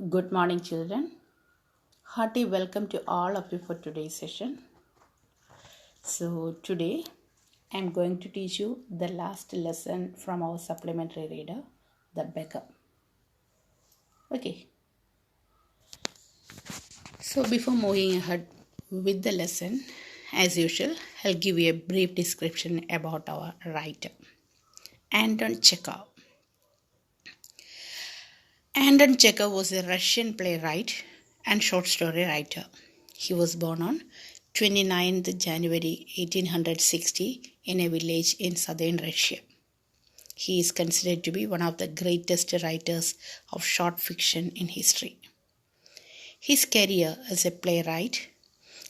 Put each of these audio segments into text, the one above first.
Good morning, children. Hearty welcome to all of you for today's session. So, today I am going to teach you the last lesson from our supplementary reader, The Beggar. Okay, so before moving ahead with the lesson, as usual, I'll give you a brief description about our writer, Anton Chekhov. Anton Chekhov was a Russian playwright and short story writer. He was born on 29th January 1860 in a village in southern Russia. He is considered to be one of the greatest writers of short fiction in history. His career as a playwright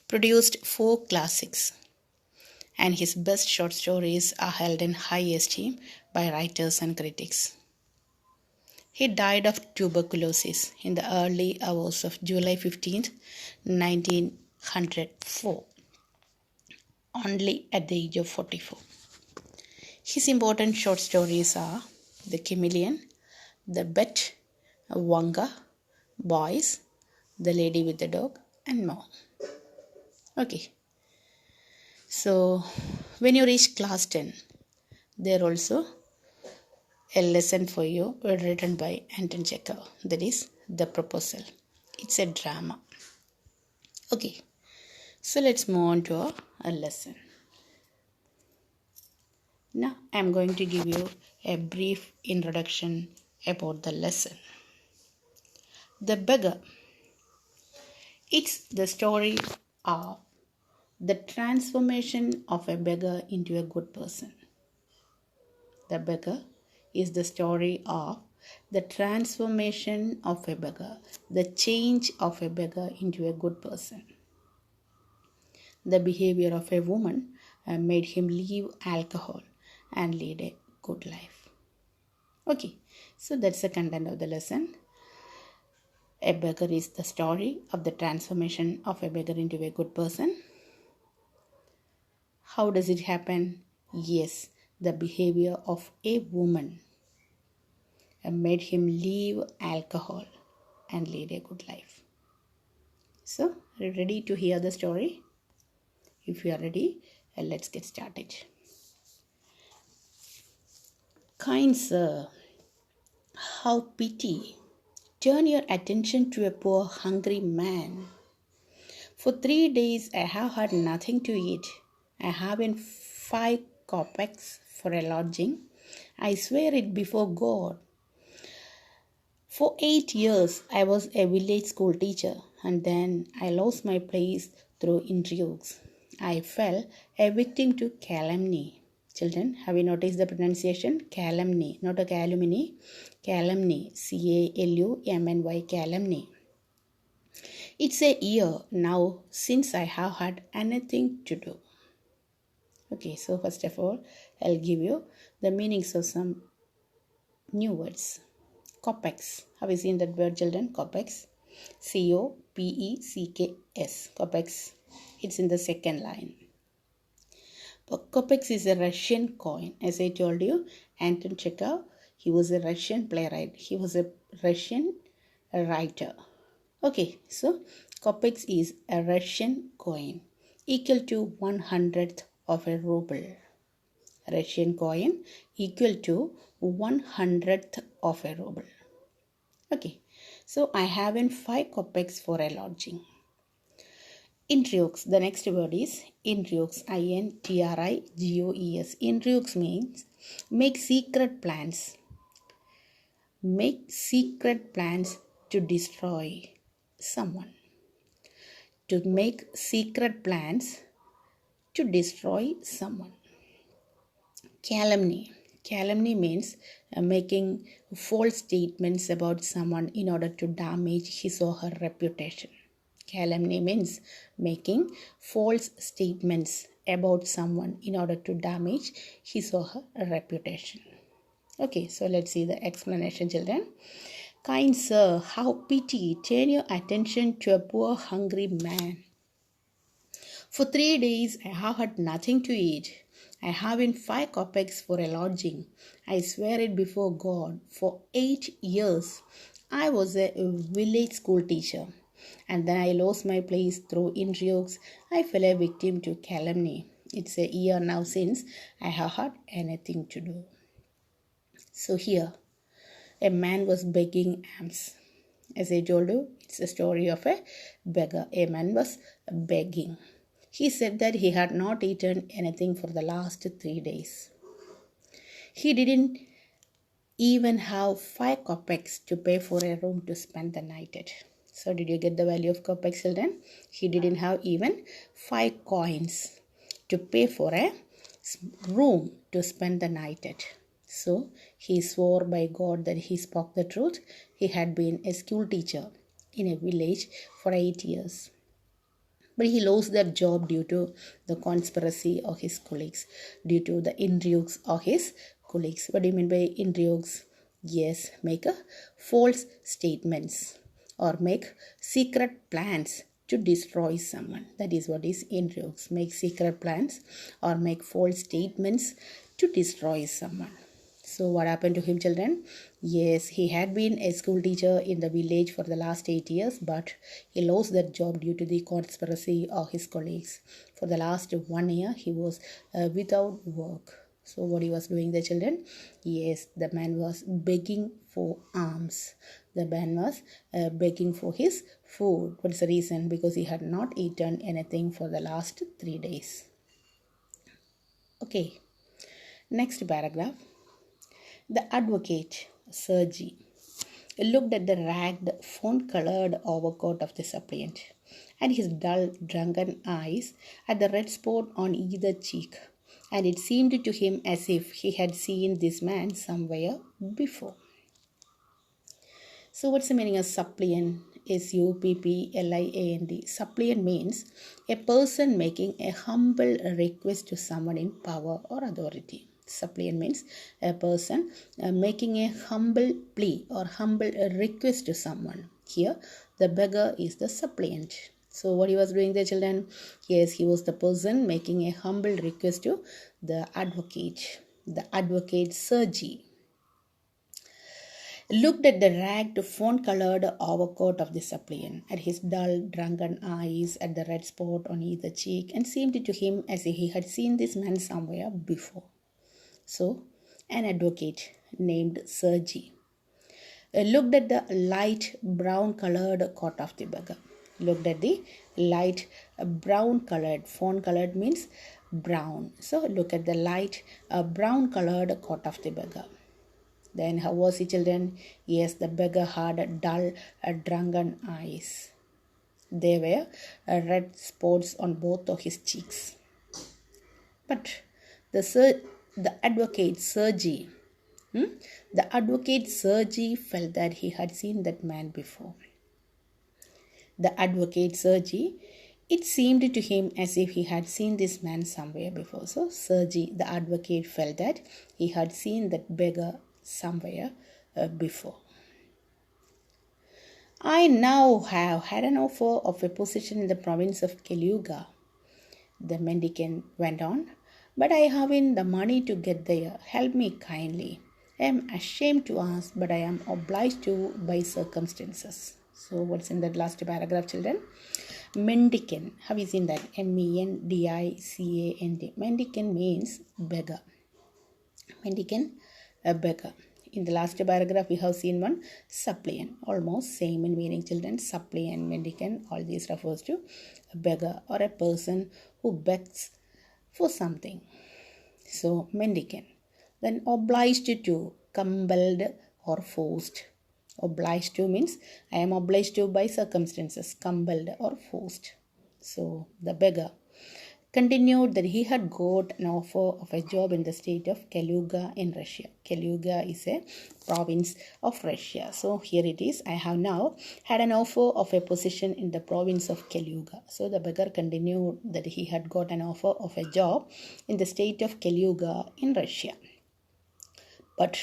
produced 4 classics, and his best short stories are held in high esteem by writers and critics. He died of tuberculosis in the early hours of July 15, 1904, only at the age of 44. His important short stories are The Chameleon, The Bet, Wanga, Boys, The Lady with the Dog, and more. Okay, so when you reach class 10, there also a lesson for you written by Anton Chekhov, that is The Proposal. It's a drama. Okay, so let's move on to our lesson. Now I'm going to give you a brief introduction about the lesson. The Beggar. It's the story of the transformation of a beggar into a good person. The Beggar is the story of the transformation of a beggar, the change of a beggar into a good person. The behavior of a woman made him leave alcohol and lead a good life. Okay, so that's the content of the lesson. A beggar is the story of the transformation of a beggar into a good person. How does it happen? Yes, the behavior of a woman made him leave alcohol and lead a good life. So, are you ready to hear the story? If you are ready, let's get started. Kind sir, how pity! Turn your attention to a poor hungry man. For 3 days I have had nothing to eat. I haven't 5 kopecks for a lodging. I swear it before God. For 8 years I was a village school teacher, and then I lost my place through intrigues. I fell a victim to calumny. Children, have you noticed the pronunciation? Calumny, not a calumny. Calumny, C-A-L-U-M-N-Y, calumny. It's a year now since I have had anything to do. Okay, so first of all, I'll give you the meanings of some new words. Kopecks. Have you seen that word, children? Kopecks. C-O-P-E-C-K-S. Kopecks. It's in the second line. Kopecks is a Russian coin. As I told you, Anton Chekhov, he was a Russian playwright. He was a Russian writer. Okay, so kopecks is a Russian coin equal to 1/100th of a ruble. Russian coin equal to 1/100th of a ruble. Okay, so I haven't 5 kopecks for a lodging. Intrigues. The next word is intrigues. I-N-T-R-I-G-U-E-S. Intrigues means make secret plans. Make secret plans to destroy someone. To make secret plans to destroy someone. Calumny. Calumny means making false statements about someone in order to damage his or her reputation. Calumny means making false statements about someone in order to damage his or her reputation. Okay, so let's see the explanation, children. Kind sir, how pity! Turn your attention to a poor hungry man. For 3 days I have had nothing to eat. I haven't 5 kopecks for a lodging. I swear it before God. For 8 years I was a village school teacher, and then I lost my place through intrigues. I fell a victim to calumny. It's a year now since I have had anything to do. So here, a man was begging alms. As I told you, it's a story of a beggar. A man was begging. He said that he had not eaten anything for the last 3 days. He didn't even have 5 kopecks to pay for a room to spend the night at. So, did you get the value of kopecks, children? He didn't have even 5 coins to pay for a room to spend the night at. So, he swore by God that he spoke the truth. He had been a school teacher in a village for 8 years. But he lost that job due to the conspiracy of his colleagues, due to the intrigues of his colleagues. What do you mean by intrigues? Yes, make a false statements or make secret plans to destroy someone. That is what is intrigues. Make secret plans or make false statements to destroy someone. So what happened to him, children? Yes, he had been a school teacher in the village for the last 8 years, but he lost that job due to the conspiracy of his colleagues. For the last 1 year, he was without work. So what he was doing, the children? Yes, the man was begging for alms. The man was begging for his food. What is the reason? Because he had not eaten anything for the last 3 days. Okay, next paragraph. The advocate, Sergi, looked at the ragged, fawn-colored overcoat of the suppliant, and his dull, drunken eyes at the red spot on either cheek, and it seemed to him as if he had seen this man somewhere before. So, what's the meaning of suppliant? Suppliant. Suppliant means a person making a humble request to someone in power or authority. Suppliant means a person making a humble plea or humble request to someone. Here, the beggar is the suppliant. So, what he was doing, the children? Yes, he was the person making a humble request to the advocate. The advocate Sergi looked at the ragged, fawn-colored overcoat of the suppliant, at his dull, drunken eyes, at the red spot on either cheek, and seemed to him as if he had seen this man somewhere before. So, an advocate named Sergi looked at the light brown-colored coat of the beggar. Looked at the light brown-colored, fawn-colored means brown. So, look at the light brown-colored coat of the beggar. Then how was he, children? Yes, the beggar had dull, drunken eyes. There were red spots on both of his cheeks. But the advocate Sergi felt that he had seen that man before. The advocate Sergi, it seemed to him as if he had seen this man somewhere before. So Sergi, the advocate, felt that he had seen that beggar somewhere before. I now have had an offer of a position in the province of Kaluga, the mendicant went on, but I haven't the money to get there. Help me kindly. I am ashamed to ask, but I am obliged to by circumstances. So what's in that last paragraph, children? Mendicant. Have you seen that? Mendicant. Mendicant means beggar. Mendicant, a beggar. In the last paragraph, we have seen one suppliant. Almost same in meaning, children. Suppliant, mendicant, all these refers to a beggar or a person who begs for something. So, mendicant. Then obliged to, compelled or forced. Obliged to means I am obliged to by circumstances, compelled or forced. So, the beggar continued that he had got an offer of a job in the state of Kaluga in Russia. Kaluga is a province of Russia. So here it is. I have now had an offer of a position in the province of Kaluga. So the beggar continued that he had got an offer of a job in the state of Kaluga in Russia. But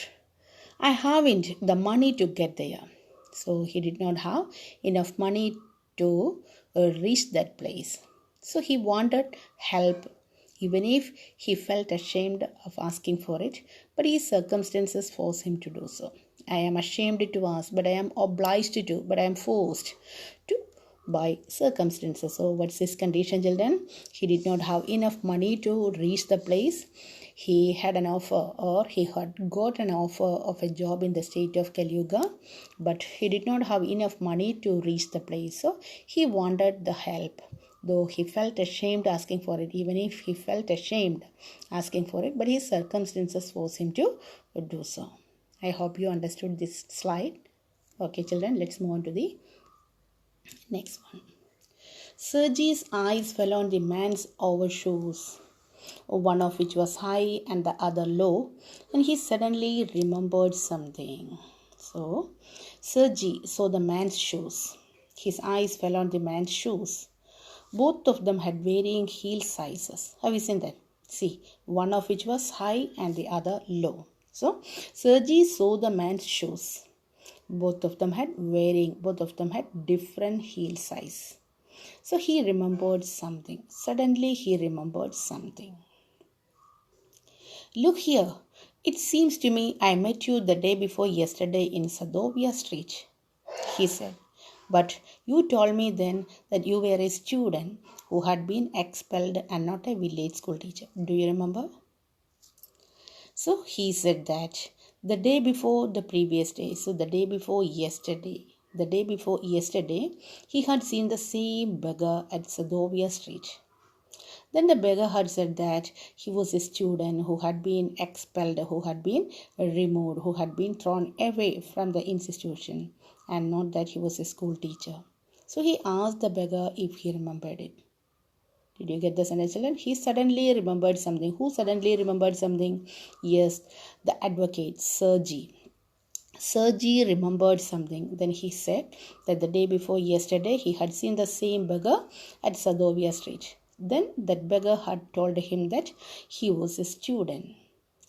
I haven't the money to get there. So he did not have enough money to reach that place. So he wanted help, even if he felt ashamed of asking for it, but his circumstances forced him to do so. I am ashamed to ask, but I am obliged to, but I am forced to by circumstances. So, what's his condition, children? He did not have enough money to reach the place. He had an offer, or he had got an offer of a job in the state of Kalyuga, but he did not have enough money to reach the place. So, he wanted the help, though he felt ashamed asking for it, even if he felt ashamed asking for it, but his circumstances forced him to do so. I hope you understood this slide. Okay, children, let's move on to the next one. Sergei's eyes fell on the man's overshoes, one of which was high and the other low, and he suddenly remembered something. So, Sergei saw the man's shoes. His eyes fell on the man's shoes. Both of them had varying heel sizes. Have you seen that? See, one of which was high and the other low. So, Sergei saw the man's shoes. Both of them had different heel size. So he remembered something. Suddenly he remembered something. Look here. It seems to me I met you the day before yesterday in Sadovia Street, he said. But you told me then that you were a student who had been expelled and not a village school teacher. Do you remember? So he said that the day before the previous day, so the day before yesterday, he had seen the same beggar at Sadovia Street. Then the beggar had said that he was a student who had been expelled, who had been removed, who had been thrown away from the institution, and not that he was a school teacher. So he asked the beggar if he remembered it. Did you get the sentence, children? He suddenly remembered something. Who suddenly remembered something? Yes, the advocate, Sergei. Sergei remembered something. Then he said that the day before yesterday he had seen the same beggar at Sadovia Street. Then that beggar had told him that he was a student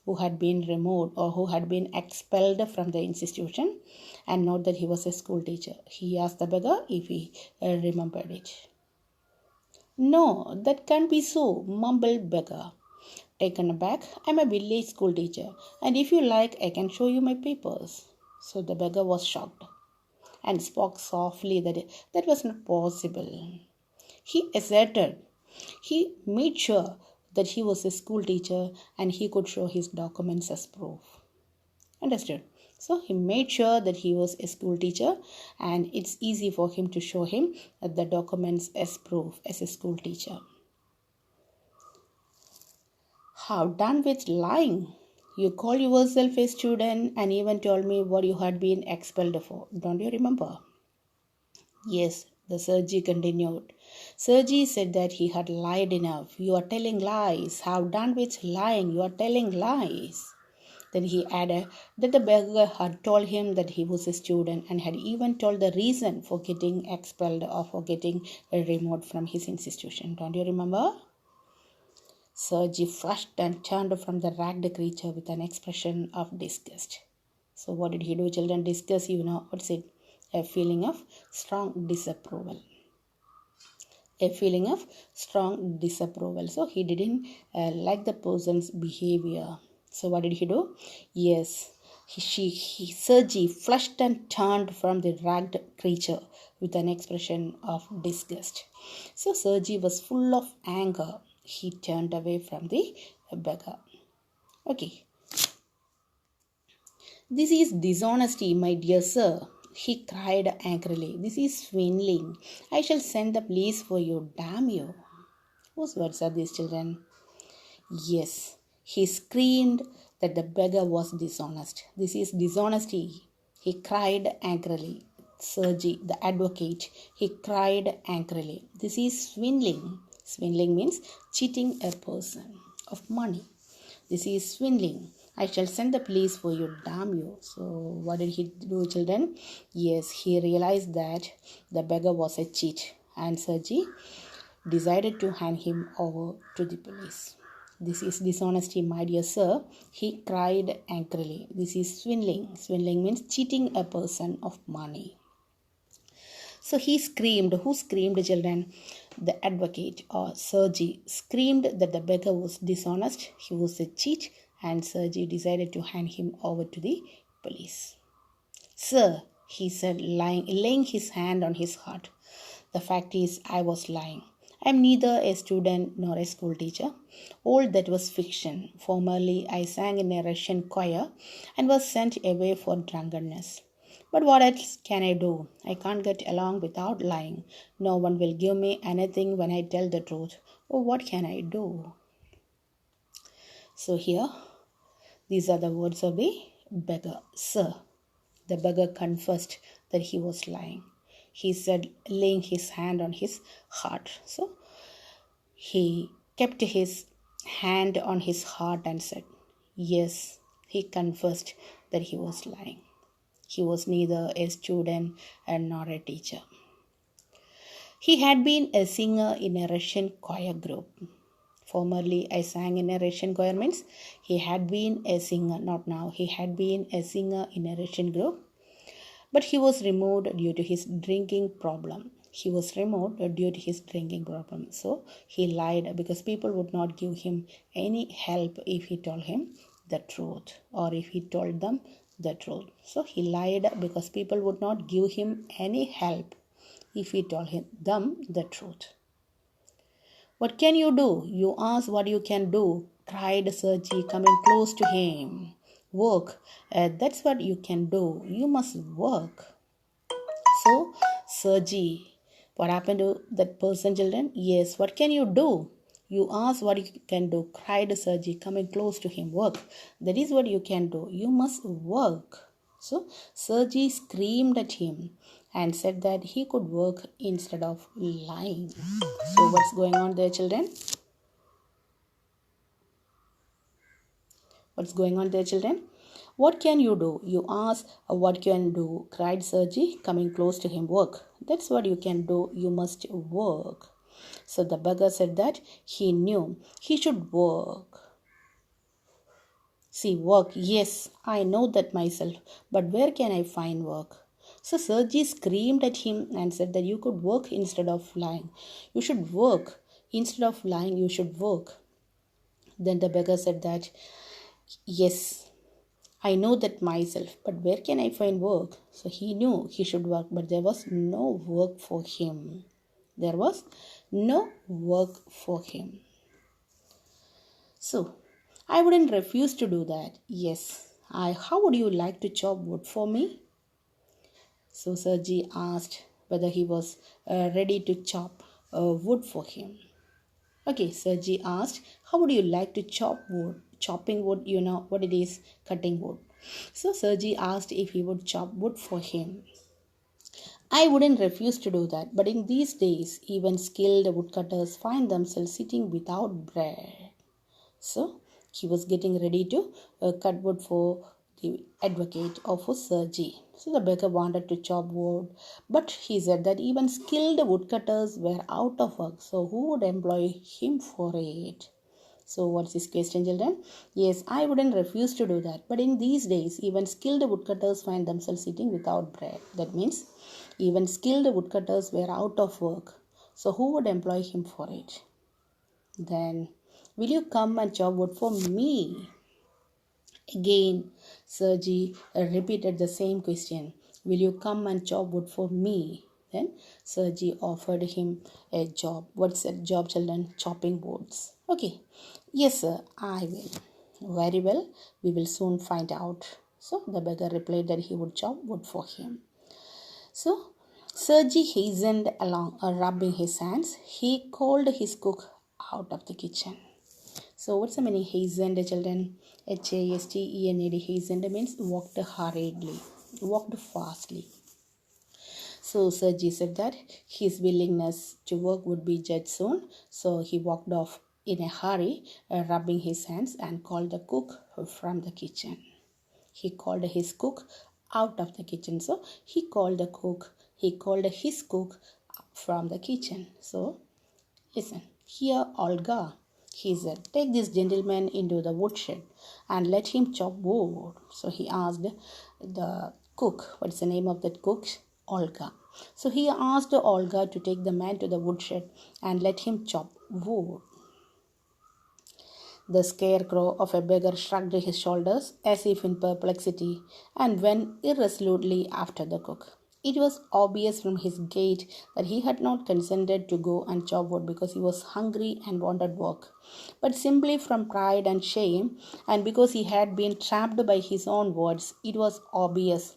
who had been removed or who had been expelled from the institution, and not that he was a school teacher. He asked the beggar if he remembered it. No, that can't be so, mumbled beggar. Taken aback, I'm a village school teacher, and if you like, I can show you my papers. So the beggar was shocked and spoke softly that was not possible. He asserted, he made sure that he was a school teacher and he could show his documents as proof. Understood? So he made sure that he was a school teacher and it's easy for him to show him the documents as proof as a school teacher. How done with lying? You call yourself a student and even told me what you had been expelled for. Don't you remember? Yes, the Sergei continued. Sergei said that he had lied enough. You are telling lies. How done with lying? You are telling lies. Then he added that the beggar had told him that he was a student and had even told the reason for getting expelled or for getting removed from his institution. Don't you remember? Sergei flushed and turned from the ragged creature with an expression of disgust. So what did he do, children? Disgust, you know, what's it? A feeling of strong disapproval. A feeling of strong disapproval. So he didn't like the person's behavior. So what did he do? Yes, Sergei flushed and turned from the ragged creature with an expression of disgust. So Sergei was full of anger. He turned away from the beggar. Okay. This is dishonesty, my dear sir, he cried angrily. This is swindling. I shall send the police for you, damn you. Whose words are these, children? Yes, he screamed that the beggar was dishonest. This is dishonesty, he cried angrily. Sergei, the advocate, he cried angrily. This is swindling. Swindling means cheating a person of money. This is swindling. I shall send the police for you, damn you. So what did he do, children? Yes, he realized that the beggar was a cheat and Sergei decided to hand him over to the police. This is dishonesty, my dear sir, he cried angrily. This is swindling. Swindling means cheating a person of money. So he screamed. Who screamed, children? The advocate or Sergei screamed that the beggar was dishonest, he was a cheat, and Sergei decided to hand him over to the police. Sir, he said, laying his hand on his heart. The fact is, I was lying. I am neither a student nor a school teacher. All that was fiction. Formerly, I sang in a Russian choir and was sent away for drunkenness. But what else can I do? I can't get along without lying. No one will give me anything when I tell the truth. Oh, what can I do? So here, these are the words of the beggar. Sir, the beggar confessed that he was lying. He said, laying his hand on his heart. So he kept his hand on his heart and said, yes, he confessed that he was lying. He was neither a student nor a teacher. He had been a singer in a Russian choir group. Formerly, I sang in a Russian choir means he had been a singer, not now. He had been a singer in a Russian group, but he was removed due to his drinking problem. He was removed due to his drinking problem. So he lied because people would not give him any help if he told him the truth or if he told them the truth. So he lied because people would not give him any help if he told them the truth. What can you do? You ask what you can do, cried Sergey, coming close to him. Work. That's what you can do. You must work. So, Sergey, what happened to that person, children? Yes, what can you do? You ask what you can do, cried Sergey, coming close to him. Work. That is what you can do. You must work. So, Sergey screamed at him and said that he could work instead of lying. So, what's going on there, children? What's going on there, children? What can you do? You ask, what can you do? Cried Sergey, coming close to him. Work. That's what you can do. You must work. So the beggar said that he knew he should work. See, work. Yes, I know that myself. But where can I find work? So Sergey screamed at him and said that you could work instead of lying. You should work. Instead of lying, you should work. Then the beggar said that, yes, I know that myself, but where can I find work? So he knew he should work, but there was no work for him. There was no work for him. So I wouldn't refuse to do that. Yes, how would you like to chop wood for me? So Sergey asked whether he was ready to chop wood for him. Okay, Sergey asked, how would you like to chop wood? Chopping wood, you know what it is, cutting wood. So Sergey asked if he would chop wood for him. I wouldn't refuse to do that, but in these days, even skilled woodcutters find themselves sitting without bread. So he was getting ready to cut wood for the advocate or for Sergey. So the beggar wanted to chop wood, but he said that even skilled woodcutters were out of work. So who would employ him for it? So what's his question, children? Yes, I wouldn't refuse to do that. But in these days, even skilled woodcutters find themselves sitting without bread. That means even skilled woodcutters were out of work. So who would employ him for it? Then, will you come and chop wood for me? Again, Sergey repeated the same question. Will you come and chop wood for me? Then Sergey offered him a job. What's that job, children? Chopping woods. Okay. Yes, sir, I will. Very well. We will soon find out. So the beggar replied that he would chop wood for him. So Sergey hastened along, rubbing his hands. He called his cook out of the kitchen. So what's the meaning hastened, children? Hastened, hastened means walked hurriedly, walked fastly. So Sergey said that his willingness to work would be judged soon. So he walked off in a hurry, rubbing his hands, and called the cook from the kitchen. He called his cook out of the kitchen. So he called his cook from the kitchen. So listen, here Olga, he said, take this gentleman into the woodshed and let him chop wood. So he asked the cook, what's the name of that cook? Olga. So he asked Olga to take the man to the woodshed and let him chop wood. The scarecrow of a beggar shrugged his shoulders as if in perplexity and went irresolutely after the cook. It was obvious from his gait that he had not consented to go and chop wood because he was hungry and wanted work, but simply from pride and shame, and because he had been trapped by his own words. It was obvious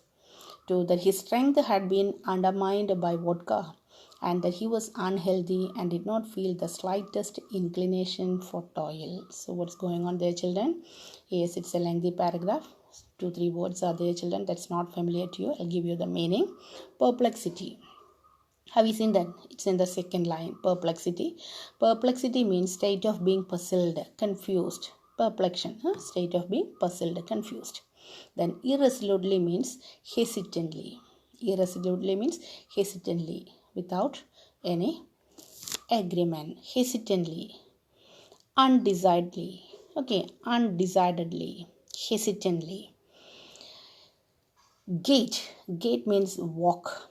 too that his strength had been undermined by vodka and that he was unhealthy and did not feel the slightest inclination for toil. So, what's going on there, children? Yes, it's a lengthy paragraph. 2 3 words are there, children. That's not familiar to you. I'll give you the meaning. Perplexity. Have you seen that? It's in the second line. Perplexity. Perplexity means state of being puzzled, confused. Perplexion, state of being puzzled, confused. Then irresolutely means hesitantly. Irresolutely means hesitantly, without any agreement. Hesitantly, undecidedly. Okay, undecidedly, hesitantly. Gait. Gait means walk.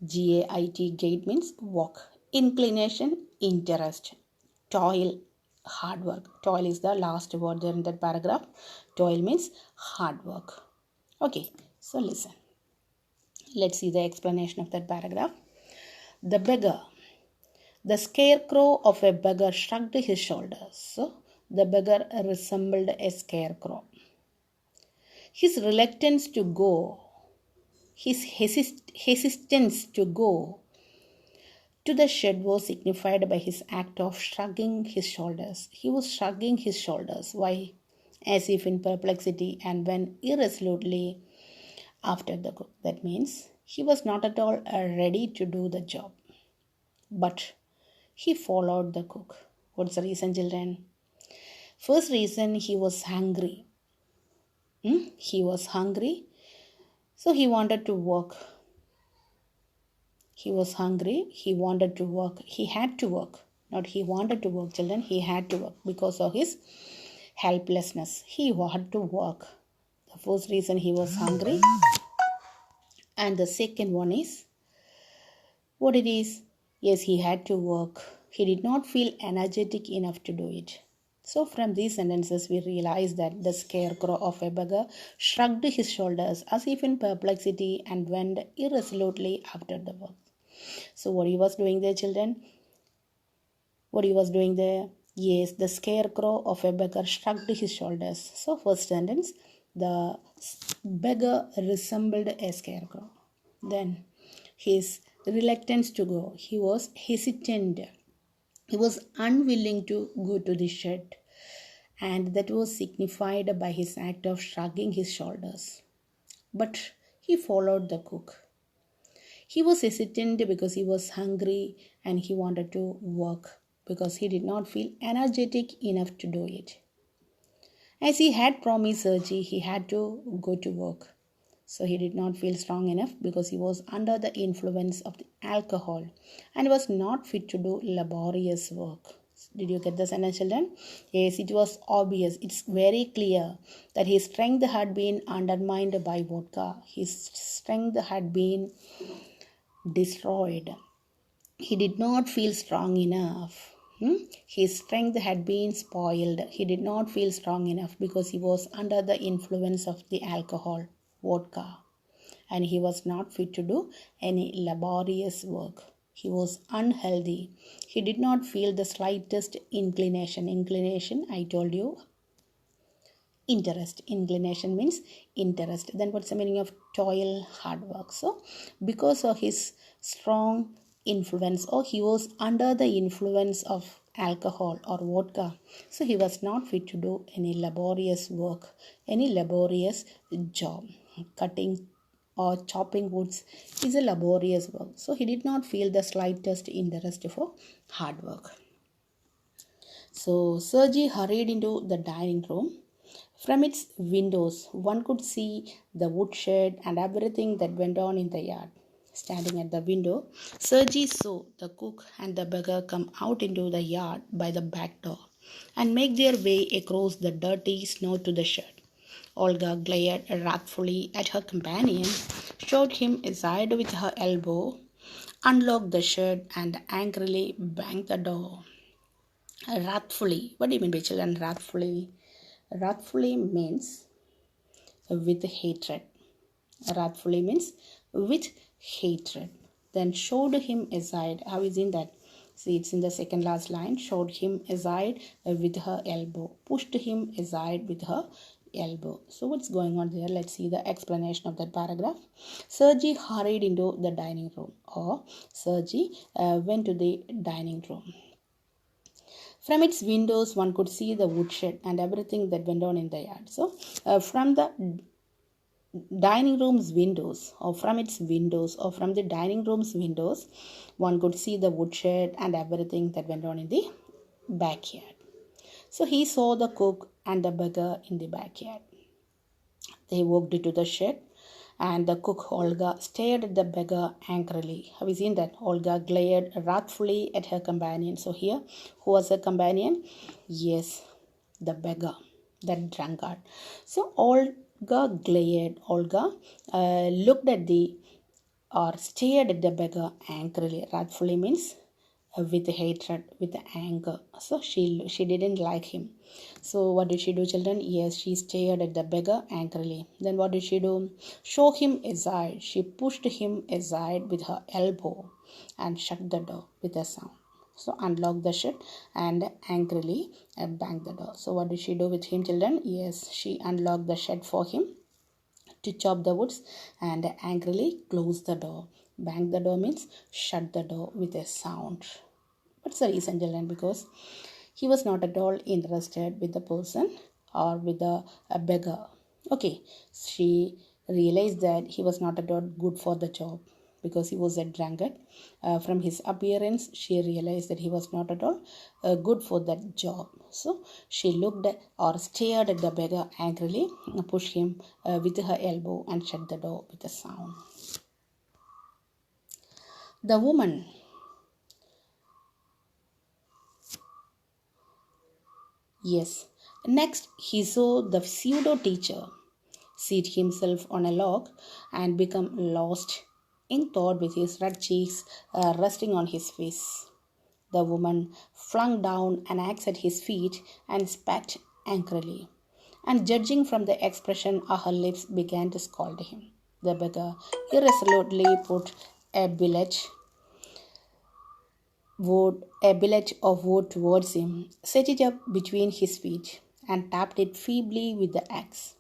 GAIT, gait means walk. Inclination, interest. Toil, hard work. Toil is the last word there in that paragraph. Toil means hard work. Okay, so listen. Let's see the explanation of that paragraph. The beggar. The scarecrow of a beggar shrugged his shoulders. So, the beggar resembled a scarecrow. His reluctance to go, his hesitance to go to the shed was signified by his act of shrugging his shoulders. He was shrugging his shoulders. Why? As if in perplexity, and went irresolutely after the cook. That means he was not at all ready to do the job. But he followed the cook. What's the reason, children? First reason, he was hungry. He was hungry, so he wanted to work. He was hungry, he wanted to work. He had to work. Not he wanted to work, children. He had to work because of his helplessness. He had to work. The first reason, he was hungry. And the second one is, what it is? Yes, he had to work. He did not feel energetic enough to do it. So from these sentences, we realize that the scarecrow of a beggar shrugged his shoulders as if in perplexity and went irresolutely after the work. So what he was doing there, children? What he was doing there? Yes, the scarecrow of a beggar shrugged his shoulders. So first sentence, the beggar resembled a scarecrow. Then his reluctance to go. He was hesitant. He was unwilling to go to the shed, and that was signified by his act of shrugging his shoulders. But he followed the cook. He was hesitant because he was hungry and he wanted to work because he did not feel energetic enough to do it. As he had promised Sergi, he had to go to work. So he did not feel strong enough because he was under the influence of the alcohol and was not fit to do laborious work. Did you get the sentence, children? Yes, it was obvious. It's very clear that his strength had been undermined by vodka. His strength had been destroyed. He did not feel strong enough. His strength had been spoiled. He did not feel strong enough because he was under the influence of the alcohol, vodka, and he was not fit to do any laborious work. He was unhealthy. He did not feel the slightest inclination. Inclination, I told you, interest. Inclination means interest. Then what's the meaning of toil? Hard work. So because of his strong influence, or he was under the influence of alcohol or vodka, so he was not fit to do any laborious work, any laborious job. Cutting or chopping woods is a laborious work, so he did not feel the slightest interest for hard work. So Sergi hurried into the dining room. From its windows, one could see the woodshed and everything that went on in the yard. Standing at the window, Sergi saw the cook and the beggar come out into the yard by the back door and make their way across the dirty snow to the shed. Olga glared wrathfully at her companion, shoved him aside with her elbow, unlocked the shed, and angrily banged the door. Wrathfully. What do you mean by children? Wrathfully. Wrathfully means with hatred. Wrathfully means with hatred. Then showed him aside. How is in that? See, it's in the second last line. Showed him aside with her elbow. Pushed him aside with her elbow. So what's going on there? Let's see the explanation of that paragraph. Sergi hurried into the dining room, or Sergi went to the dining room. From its windows, one could see the woodshed and everything that went on in the yard. So, from the dining room's windows, or from its windows, or from the dining room's windows, one could see the woodshed and everything that went on in the backyard. So, he saw the cook and the beggar in the backyard. They walked into the shed, and the cook Olga stared at the beggar angrily. Have you seen that? Olga glared wrathfully at her companion. So here, who was her companion? Yes, the beggar, that drunkard. So Olga glared. Olga looked at the or stared at the beggar angrily. Wrathfully means with hatred, with anger. So she didn't like him. So what did she do, children? Yes, she stared at the beggar angrily. Then what did she do? Show him aside. She pushed him aside with her elbow and shut the door with a sound. So unlocked the shed and angrily banged the door. So what did she do with him, children? Yes, she unlocked the shed for him to chop the woods and angrily close the door. Bang the door means shut the door with a sound. What's the reason, children? Because he was not at all interested with the person or with a beggar. Okay, she realized that he was not at all good for the job because he was a drunkard. From his appearance, she realized that he was not at all good for that job. So she looked at, or stared at the beggar angrily, pushed him with her elbow and shut the door with a sound. The woman. Yes. Next, he saw the pseudo teacher seat himself on a log and become lost in thought with his red cheeks resting on his face. The woman flung down an axe at his feet and spat angrily. And judging from the expression of her lips, began to scold him. The beggar irresolutely put a billet of wood towards him, set it up between his feet, and tapped it feebly with the axe.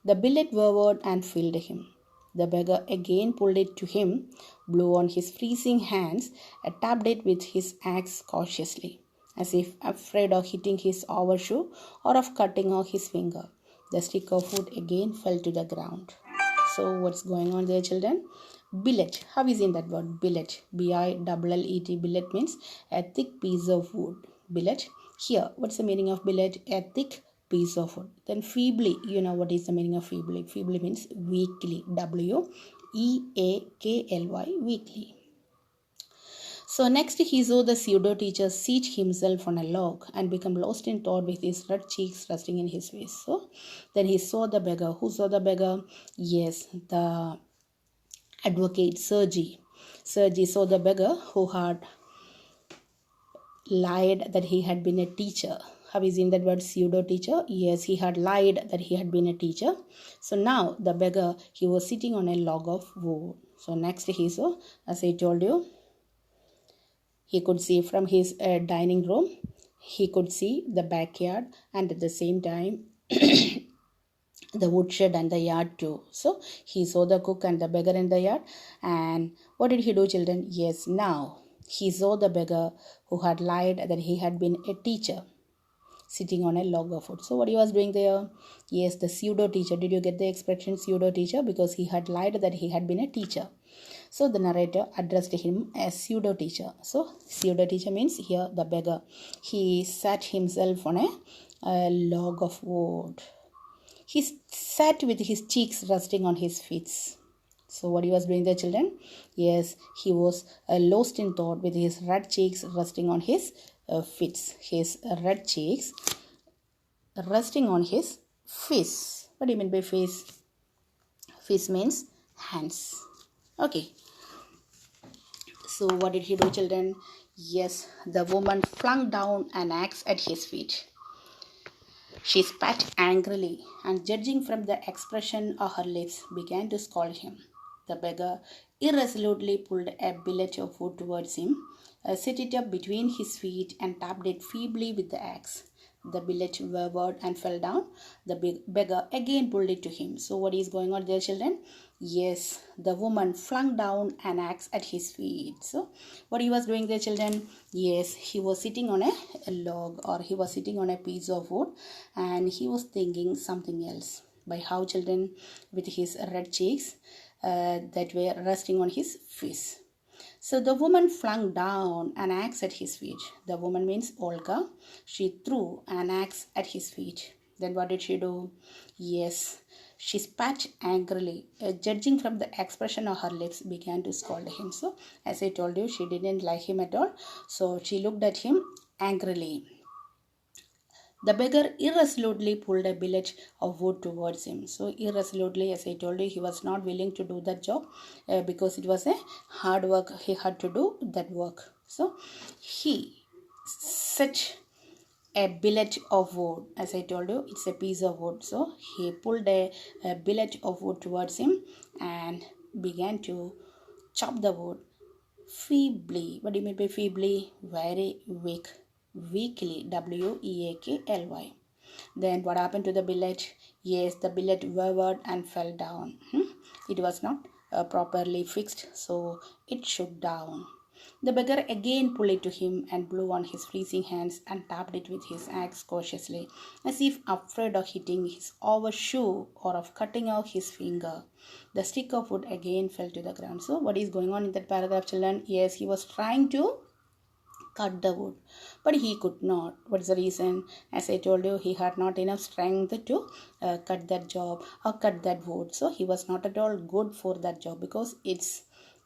The billet wavered and filled him. The beggar again pulled it to him, blew on his freezing hands, and tapped it with his axe cautiously, as if afraid of hitting his overshoe or of cutting off his finger. The stick of wood again fell to the ground. So, what's going on there, children? Billet. How is in that word? Billet. B-I-L-L-E-T. Billet means a thick piece of wood. Billet. Here, what's the meaning of billet? A thick piece of wood. Then feebly. You know what is the meaning of feebly? Feebly means weakly. W-E-A-K-L-Y. Weakly. So next he saw the pseudo teacher seat himself on a log and become lost in thought with his red cheeks resting in his face. So then he saw the beggar. Who saw the beggar? Yes, the advocate Sergi. Sergi saw the beggar who had lied that he had been a teacher. Have you seen that word pseudo teacher? Yes, he had lied that he had been a teacher. So now the beggar, he was sitting on a log of wood. So next he saw, as I told you, he could see from his dining room, he could see the backyard, and at the same time the woodshed and the yard too. So he saw the cook and the beggar in the yard. And what did he do, children? Yes, now he saw the beggar who had lied that he had been a teacher sitting on a log of wood. So what he was doing there? Yes, the pseudo teacher. Did you get the expression pseudo teacher? Because he had lied that he had been a teacher. So the narrator addressed him as pseudo teacher. So pseudo teacher means here the beggar. He sat himself on a log of wood. He sat with his cheeks resting on his feet. So what he was doing there, children? Yes, he was lost in thought with his red cheeks resting on his feet. His red cheeks resting on his face. What do you mean by face? Face means hands. Okay. So what did he do, children? Yes, the woman flung down an axe at his feet. She spat angrily, and judging from the expression of her lips, began to scold him. The beggar irresolutely pulled a billet of wood towards him, set it up between his feet, and tapped it feebly with the axe. The billet wavered and fell down. The beggar again pulled it to him. So, what is going on there, children? Yes, the woman flung down an axe at his feet. So, what he was doing there, children? Yes, he was sitting on a log, or he was sitting on a piece of wood, and he was thinking something else. By how, children? With his red cheeks that were resting on his face. So the woman flung down an axe at his feet. The woman means Olga. She threw an axe at his feet. Then what did she do? Yes, she spat angrily. Judging from the expression of her lips, began to scold him. So, as I told you, she didn't like him at all. So she looked at him angrily. The beggar irresolutely pulled a billet of wood towards him. So, irresolutely, as I told you, he was not willing to do that job because it was a hard work. He had to do that work. So, he set a billet of wood. As I told you, it's a piece of wood. So, he pulled a billet of wood towards him and began to chop the wood feebly. What do you mean by feebly? Very weak. Weakly. Weakly. Then what happened to the billet? Yes, the billet wavered and fell down. It was not properly fixed, so it shook down. The beggar again pulled it to him and blew on his freezing hands and tapped it with his axe cautiously, as if afraid of hitting his overshoe or of cutting off his finger. The stick of wood again fell to the ground. So, what is going on in that paragraph, children? Yes, he was trying to cut the wood, but he could not. What's the reason? As I told you, he had not enough strength to cut that job or cut that wood. So, he was not at all good for that job because it's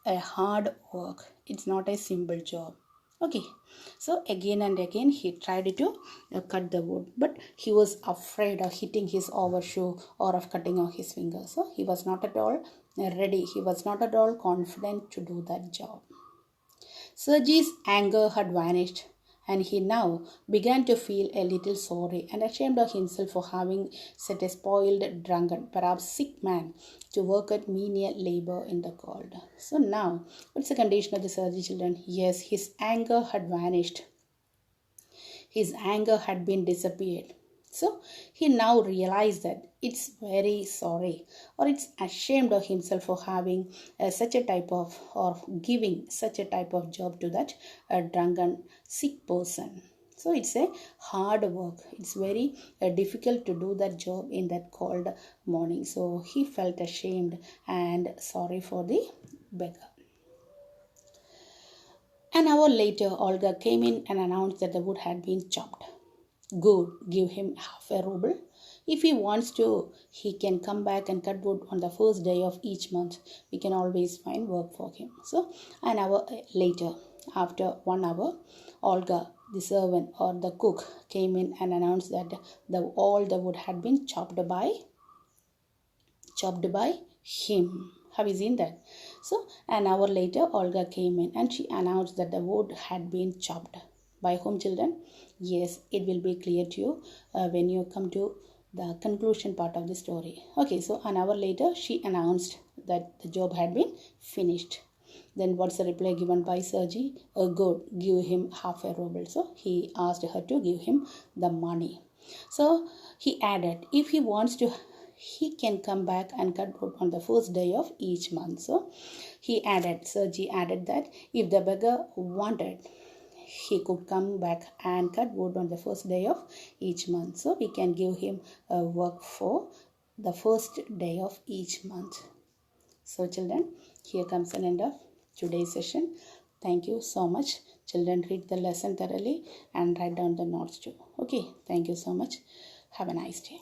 a hard work. It's not a simple job. Okay, so again and again he tried to cut the wood, but he was afraid of hitting his overshoe or of cutting off his finger. So he was not at all ready. He was not at all confident to do that job. Sergei's anger had vanished, and he now began to feel a little sorry and ashamed of himself for having set a spoiled, drunken, perhaps sick man to work at menial labor in the cold. So now, what's the condition of the Sergei, children? Yes, his anger had vanished. His anger had been disappeared. So he now realized that it's very sorry, or it's ashamed of himself for having such a type of, or giving such a type of job to that drunken sick person. So it's a hard work. It's very difficult to do that job in that cold morning. So he felt ashamed and sorry for the beggar. An hour later, Olga came in and announced that the wood had been chopped. Good, give him half a ruble. If he wants to, he can come back and cut wood on the first day of each month. We can always find work for him. So, an hour later, after 1 hour, Olga, the servant or the cook, came in and announced that all the wood had been chopped by him. Have you seen that? So, an hour later, Olga came in and she announced that the wood had been chopped. By whom, children? Yes, it will be clear to you when you come to the conclusion part of the story. Okay, so an hour later, she announced that the job had been finished. Then what's the reply given by Sergei? Good, give him half a ruble. So he asked her to give him the money. So he added, if he wants to, he can come back and cut wood on the first day of each month. So Sergei added that if the beggar wanted, he could come back and cut wood on the first day of each month. So we can give him work for the first day of each month. So children, here comes an end of today's session. Thank you so much. Children, read the lesson thoroughly and write down the notes too. Okay, thank you so much. Have a nice day.